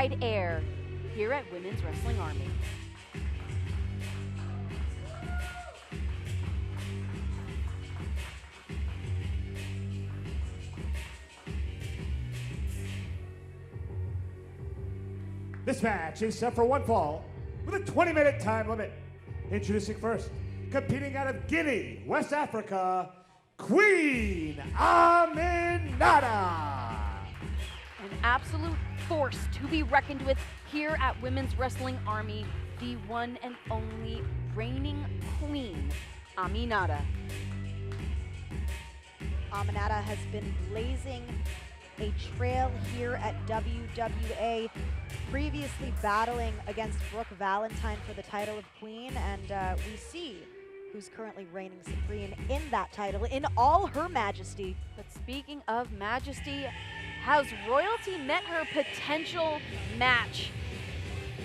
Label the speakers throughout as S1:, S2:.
S1: rarefied air here at Women's Wrestling Army.
S2: This match is set for one fall with a 20-minute time limit. Introducing first, competing out of Guinea, West Africa, Queen Aminata.
S1: An absolute force to be reckoned with here at Women's Wrestling Army, the one and only reigning Queen Aminata.
S3: Aminata has been blazing a trail here at WWA, previously battling against Brooke Valentine for the title of Queen, and we see who's currently reigning supreme in that title in all her majesty.
S1: But speaking of majesty, has royalty met her potential match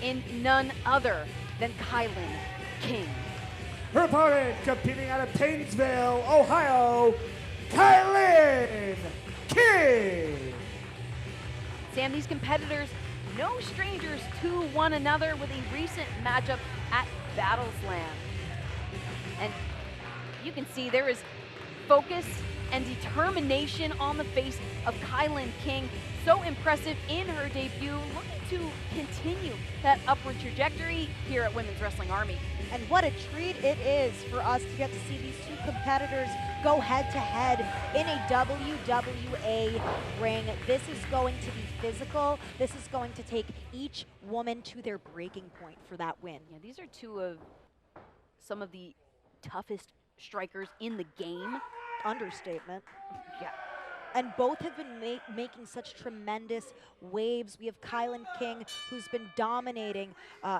S1: in none other than KiLynn King?
S2: Her opponent, competing out of Painesville, Ohio, KiLynn King.
S1: Sam, these competitors, no strangers to one another with a recent matchup at Battle Slam. And you can see there is focus and determination on the face of KiLynn King. So impressive in her debut, looking to continue that upward trajectory here at Women's Wrestling Army.
S3: And what a treat it is for us to get to see these two competitors go head to head in a WWA ring. This is going to be physical. This is going to take each woman to their breaking point for that win.
S1: Yeah, these are two of some of the toughest strikers in the game.
S3: Understatement.
S1: Yeah.
S3: And both have been making such tremendous waves. We have KiLynn King, who's been dominating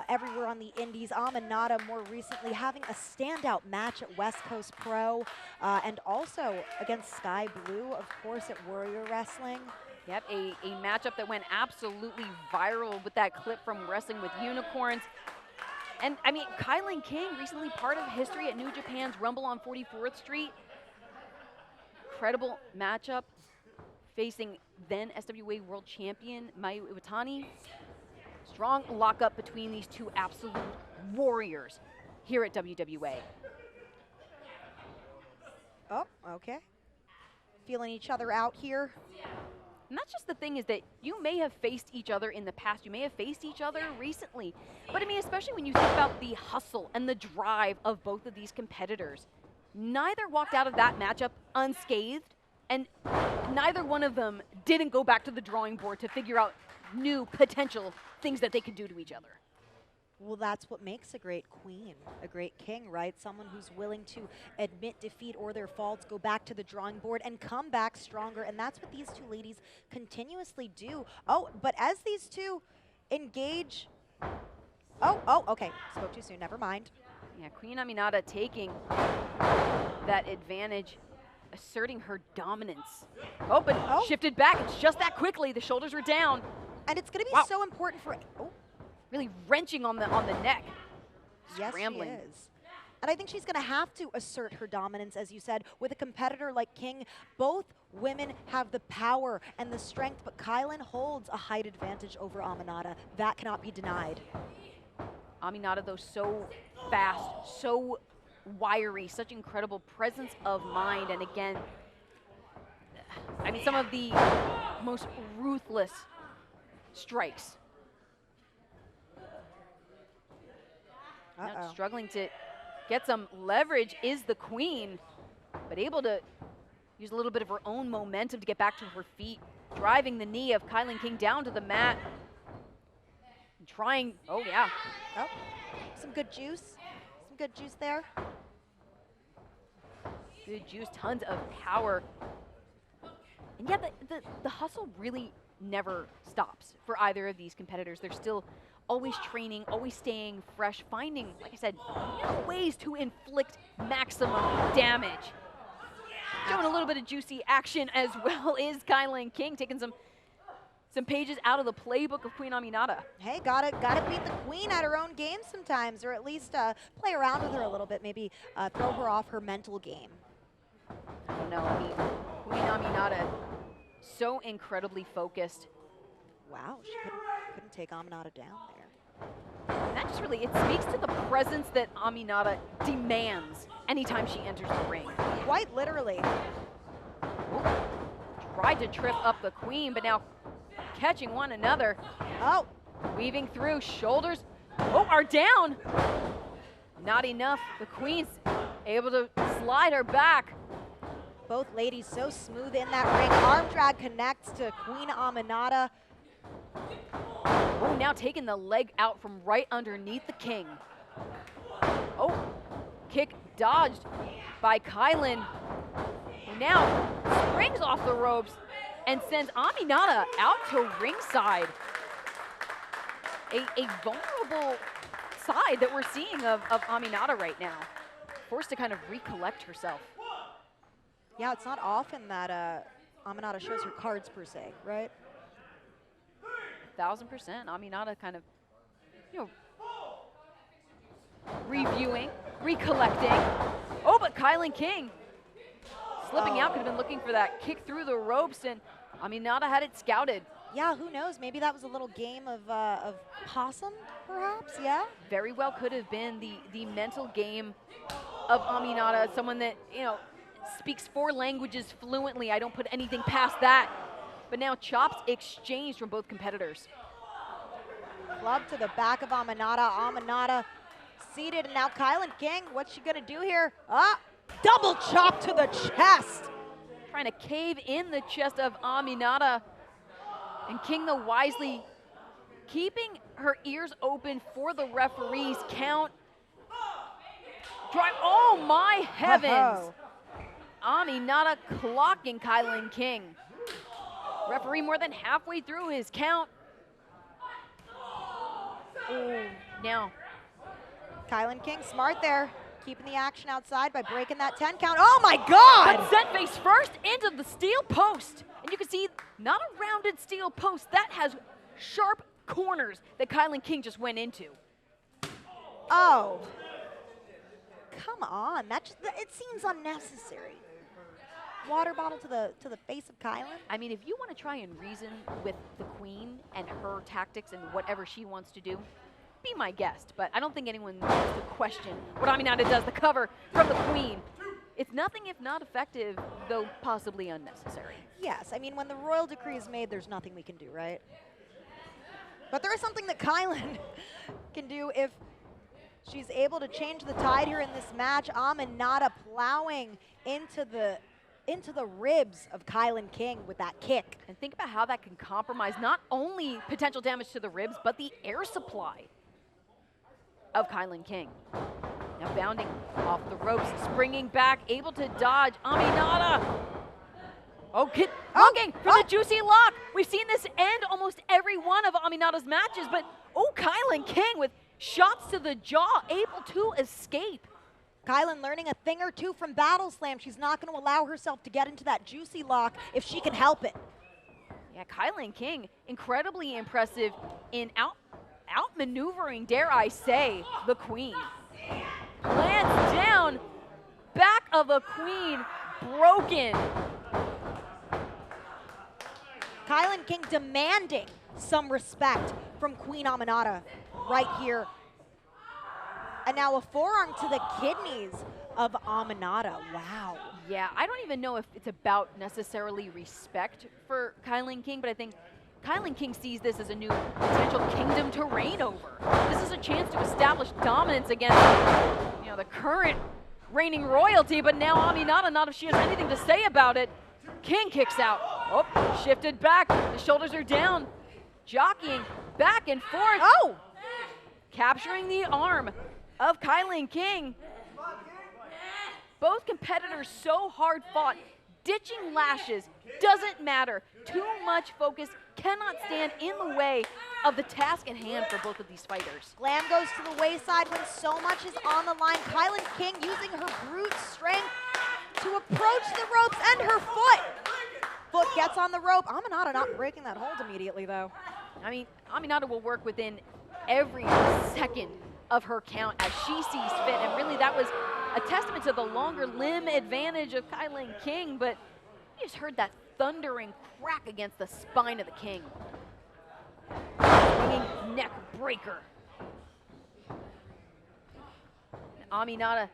S3: everywhere on the indies. Aminata more recently having a standout match at West Coast Pro, and also against Sky Blue, of course, at Warrior Wrestling.
S1: Yep, a matchup that went absolutely viral with that clip from Wrestling with Unicorns. And I mean, KiLynn King, recently part of history at New Japan's Rumble on 44th Street. Incredible matchup, facing then SWA World Champion Mayu Iwatani. Strong lockup between these two absolute warriors here at WWA.
S3: Oh, okay. Feeling each other out here.
S1: And that's just the thing, is that you may have faced each other in the past, you may have faced each other recently, but I mean, especially when you think about the hustle and the drive of both of these competitors. Neither walked out of that matchup unscathed, and neither one of them didn't go back to the drawing board to figure out new potential things that they could do to each other.
S3: Well, that's what makes a great queen, a great king, right? Someone who's willing to admit defeat or their faults, go back to the drawing board, and come back stronger. And that's what these two ladies continuously do. Oh, but as these two engage... Oh, okay. Spoke too soon. Never mind.
S1: Yeah, Queen Aminata taking that advantage, asserting her dominance. Oh, but shifted back. It's just that quickly. The shoulders were down.
S3: And it's going to be so important for... Oh.
S1: Really wrenching on the neck.
S3: Yes,
S1: Scrambling.
S3: she is. And I think she's going to have to assert her dominance, as you said, with a competitor like King. Both women have the power and the strength, but KiLynn holds a height advantage over Aminata. That cannot be denied.
S1: Aminata, though, so fast, so wiry, such incredible presence of mind. And again, I mean, some of the most ruthless strikes. Now struggling to get some leverage is the Queen, but able to use a little bit of her own momentum to get back to her feet, driving the knee of KiLynn King down to the mat. And trying, oh,
S3: some good juice. Some good juice there.
S1: Good juice, tons of power. And yeah, the hustle really never stops for either of these competitors. They're still always training, always staying fresh, finding, like I said, new ways to inflict maximum damage. Showing a little bit of juicy action as well is KiLynn King, taking some pages out of the playbook of Queen Aminata.
S3: Hey, gotta beat the Queen at her own game sometimes, or at least play around with her a little bit, maybe throw her off her mental game.
S1: I don't know, I mean, Queen Aminata, so incredibly focused.
S3: Wow, she couldn't take Aminata down there.
S1: And that just really, it speaks to the presence that Aminata demands anytime she enters the ring.
S3: Quite literally.
S1: Ooh, tried to trip up the Queen, but now catching one another.
S3: Oh.
S1: Weaving through, shoulders, are down. Not enough, the Queen's able to slide her back.
S3: Both ladies so smooth in that ring. Arm drag connects to Queen Aminata.
S1: Oh, now taking the leg out from right underneath the King. Oh, kick dodged by KiLynn, who now springs off the ropes and sends Aminata out to ringside. A vulnerable side that we're seeing of Aminata right now. Forced to kind of recollect herself.
S3: Yeah, it's not often that Aminata shows her cards per se, right?
S1: 1000%. Aminata kind of, reviewing, recollecting. Oh, but KiLynn King slipping out, could have been looking for that kick through the ropes, and Aminata had it scouted.
S3: Yeah, who knows? Maybe that was a little game of possum, perhaps, yeah?
S1: Very well could have been the mental game of Aminata, someone that, speaks 4 languages fluently. I don't put anything past that. But now chops exchanged from both competitors.
S3: Club to the back of Aminata. Aminata seated, and now KiLynn King, what's she gonna do here? Double chop to the chest.
S1: Trying to cave in the chest of Aminata. And King, though, wisely keeping her ears open for the referee's count. Drive, oh my heavens! Aminata clocking KiLynn King. Referee more than halfway through his count. Oh, now.
S3: KiLynn King, smart there. Keeping the action outside by breaking that 10 count. Oh my God!
S1: But sent face first into the steel post. And you can see, not a rounded steel post, that has sharp corners that KiLynn King just went into.
S3: Oh. Come on, it seems unnecessary. Water bottle to the face of KiLynn?
S1: I mean, if you want to try and reason with the Queen and her tactics and whatever she wants to do, be my guest. But I don't think anyone wants to question what Aminata does, the cover from the Queen. It's nothing if not effective, though possibly unnecessary.
S3: Yes, I mean, when the royal decree is made, there's nothing we can do, right? But there is something that KiLynn can do if she's able to change the tide here in this match. Aminata plowing into the ribs of KiLynn King with that kick.
S1: And think about how that can compromise not only potential damage to the ribs, but the air supply of KiLynn King. Now bounding off the ropes, springing back, able to dodge Aminata. Oh, looking for the juicy lock. We've seen this end almost every one of Aminata's matches, but KiLynn King with shots to the jaw, able to escape.
S3: KiLynn learning a thing or two from Battle Slam. She's not going to allow herself to get into that juicy lock if she can help it.
S1: Yeah, KiLynn King, incredibly impressive in outmaneuvering, dare I say, the Queen. Lands down, back of the Queen, broken.
S3: KiLynn King demanding some respect from Queen Aminata right here. And now a forearm to the kidneys of Aminata. Wow.
S1: Yeah, I don't even know if it's about necessarily respect for KiLynn King, but I think KiLynn King sees this as a new potential kingdom to reign over. This is a chance to establish dominance against, the current reigning royalty, but now Aminata, not if she has anything to say about it. King kicks out. Oh, shifted back. The shoulders are down. Jockeying back and forth. Oh! Capturing the arm of KiLynn King. Both competitors so hard fought. Ditching lashes doesn't matter. Too much focus cannot stand in the way of the task at hand for both of these fighters.
S3: Glam goes to the wayside when so much is on the line. KiLynn King using her brute strength to approach the ropes and her foot. Foot gets on the rope. Aminata not breaking that hold immediately, though.
S1: I mean, Aminata will work within every second of her count as she sees fit, and really that was a testament to the longer limb advantage of KiLynn King, but you just heard that thundering crack against the spine of the King. Swinging neck breaker. Aminata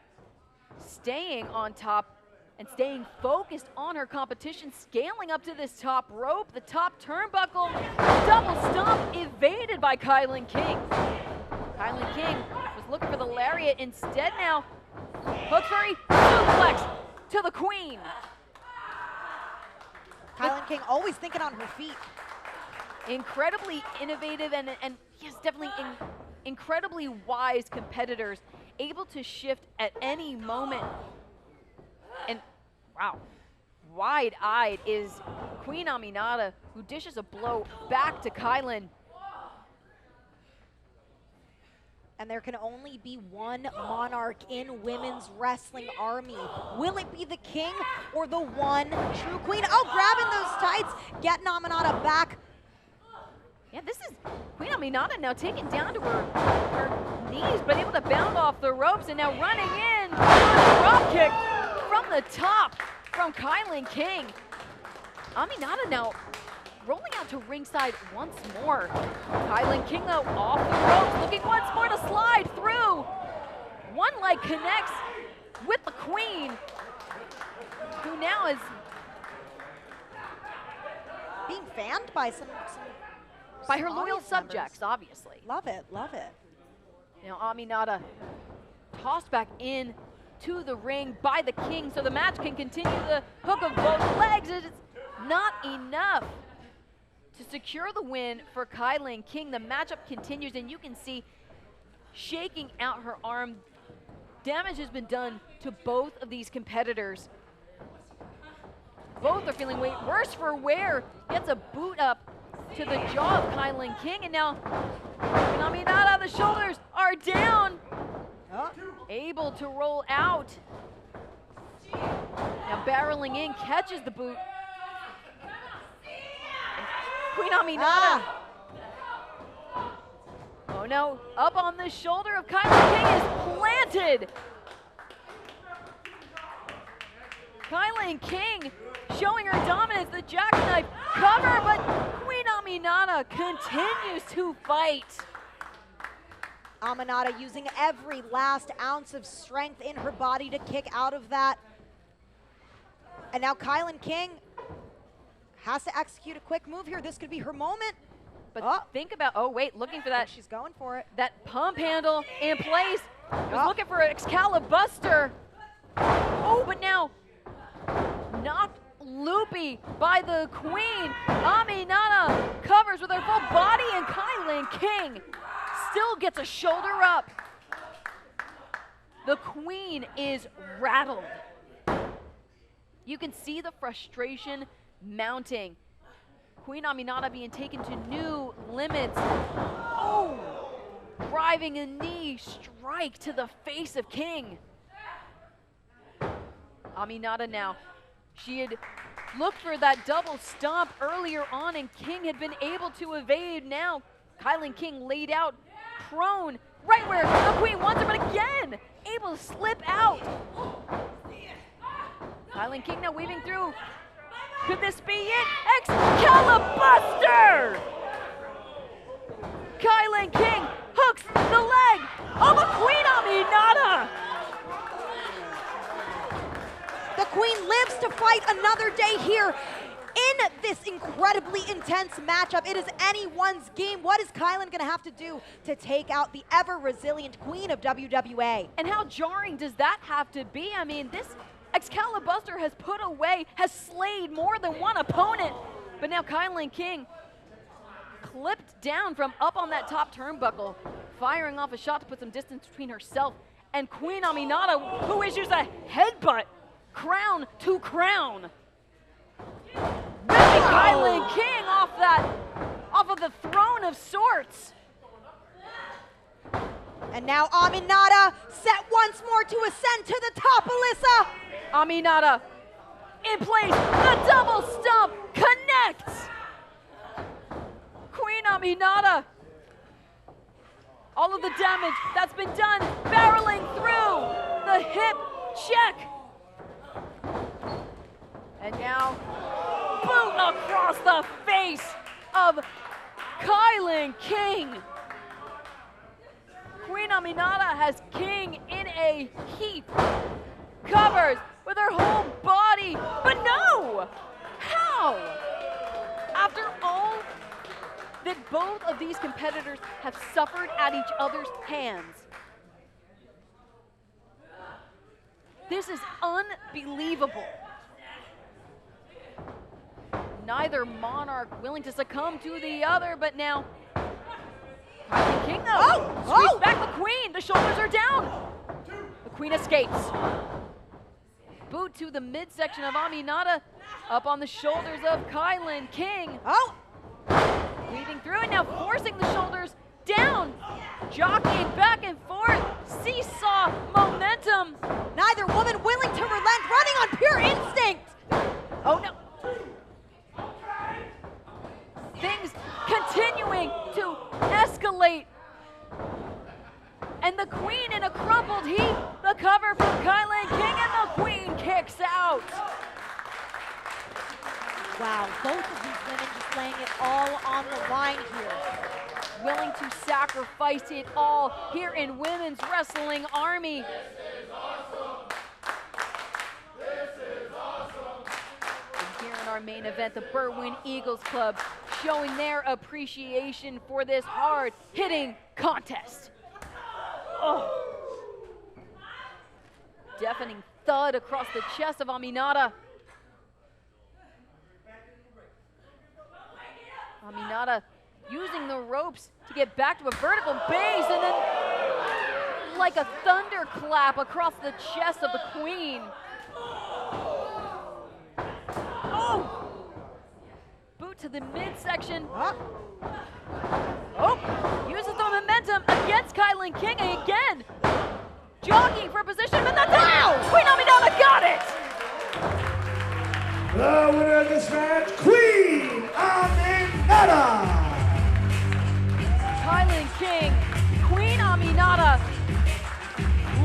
S1: staying on top and staying focused on her competition, scaling up to this top rope, the top turnbuckle, double stomp evaded by KiLynn King. KiLynn King was looking for the lariat instead now. Hook fairy suplex to the queen.
S3: KiLynn King always thinking on her feet.
S1: Incredibly innovative and yes, definitely incredibly wise competitors, able to shift at any moment. And wow, wide-eyed is Queen Aminata, who dishes a blow back to KiLynn.
S3: And there can only be one monarch in women's wrestling army. Will it be the king or the one true queen? Oh, grabbing those tights, getting Aminata back.
S1: Yeah, this is Queen Aminata now taken down to her knees, but able to bound off the ropes and now running in. Drop kick from the top from KiLynn King. Aminata now rolling out to ringside once more. KiLynn King though off the ropes, looking once more to slide through. One leg connects with the queen, who now is
S3: being fanned by some
S1: by her loyal
S3: audience
S1: subjects,
S3: members.
S1: obviously.
S3: Love it, love it.
S1: Now Aminata tossed back in to the ring by the king, so the match can continue. The hook of both legs is not enough to secure the win for KiLynn King. The matchup continues, and you can see shaking out her arm. Damage has been done to both of these competitors. Both are feeling way worse for wear. Gets a boot up to the jaw of KiLynn King, and now Aminata, the shoulders are down. Able to roll out. Now barreling in, catches the boot. Queen Aminata. Oh no, up on the shoulder of KiLynn King is planted. KiLynn King showing her dominance, the jackknife cover, but Queen Aminata continues to fight.
S3: Aminata using every last ounce of strength in her body to kick out of that. And now KiLynn King has to execute a quick move here. This could be her moment.
S1: But think about, oh wait, looking for that.
S3: She's going for it.
S1: That pump handle in place. Was looking for an Excalibuster. Oh, but now knocked loopy by the queen. Aminata covers with her full body, and KiLynn King still gets a shoulder up. The queen is rattled. You can see the frustration mounting. Queen Aminata being taken to new limits. Oh! Driving a knee strike to the face of King. Aminata now. She had looked for that double stomp earlier on, and King had been able to evade. Now KiLynn King laid out prone right where the queen wants her, but again able to slip out. KiLynn King now weaving through. Could this be it? Excalibuster! KiLynn King hooks the leg of a Queen Aminata!
S3: The queen lives to fight another day here in this incredibly intense matchup. It is anyone's game. What is KiLynn gonna have to do to take out the ever-resilient queen of WWA?
S1: And how jarring does that have to be? I mean, this Excalibuster has put away, has slayed more than one opponent. But now KiLynn King clipped down from up on that top turnbuckle, firing off a shot to put some distance between herself and Queen Aminata, who issues a headbutt, crown to crown. Ripping KiLynn King off of the throne of sorts.
S3: And now Aminata set once more to ascend to the top, Alyssa.
S1: Aminata in place, the double stomp connects. Queen Aminata, all of the damage that's been done, barreling through the hip check. And now, boot across the face of KiLynn King. Aminata has King in a heap. Covers with her whole body, but no! How? After all that both of these competitors have suffered at each other's hands, this is unbelievable. Neither monarch willing to succumb to the other, but now KiLynn King though sweeps back the queen. The shoulders are down. The queen escapes. Boot to the midsection of Aminata, up on the shoulders of KiLynn King. Weaving through and now forcing the shoulders down, jockeying back and forth, seesaw momentum.
S3: Neither woman willing to relent, running on pure instinct.
S1: Oh no. Things continuing to escalate. And the queen in a crumpled heap. The cover from KiLynn King and the queen kicks out.
S3: Wow, both of these women just laying it all on the line here.
S1: Willing to sacrifice it all here in Women's Wrestling Army.
S2: This is awesome. This is awesome.
S1: And here in our main event, the Berwyn Eagles Club showing their appreciation for this hard-hitting contest. Oh. Deafening thud across the chest of Aminata. Aminata using the ropes to get back to a vertical base, and then like a thunderclap across the chest of the queen. Oh! Boot to the midsection. Oh! Uses the momentum against KiLynn King, and again jogging for position, but that's it! Queen Aminata got it!
S2: The winner of this match, Queen Aminata!
S1: KiLynn King, Queen Aminata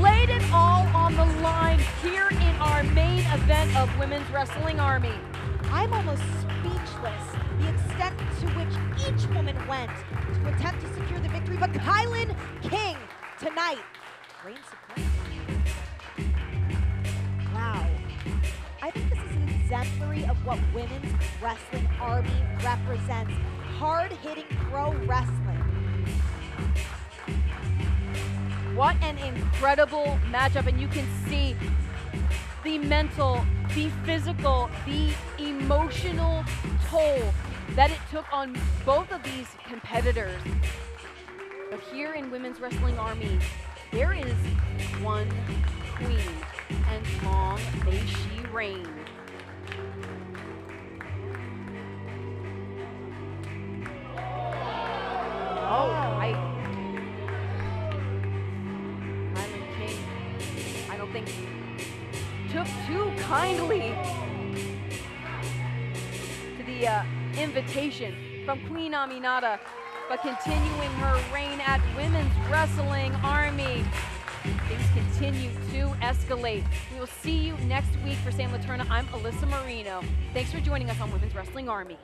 S1: laid it all on the line here in our main event of Women's Wrestling Army.
S3: I'm almost speechless, the extent to which each woman went to attempt to secure the victory, but KiLynn King tonight reigns supreme. Wow. I think this is an exemplary of what Women's Wrestling Army represents. Hard-hitting pro wrestling.
S1: What an incredible matchup, and you can see the mental, the physical, the emotional toll that it took on both of these competitors. But here in Women's Wrestling Army, there is one queen, and long may she reign. KiLynn King, I don't think took too kindly to the invitation from Queen Aminata, but continuing her reign at Women's Wrestling Army. Things continue to escalate. We will see you next week for Sam Laterna. I'm Alyssa Marino. Thanks for joining us on Women's Wrestling Army.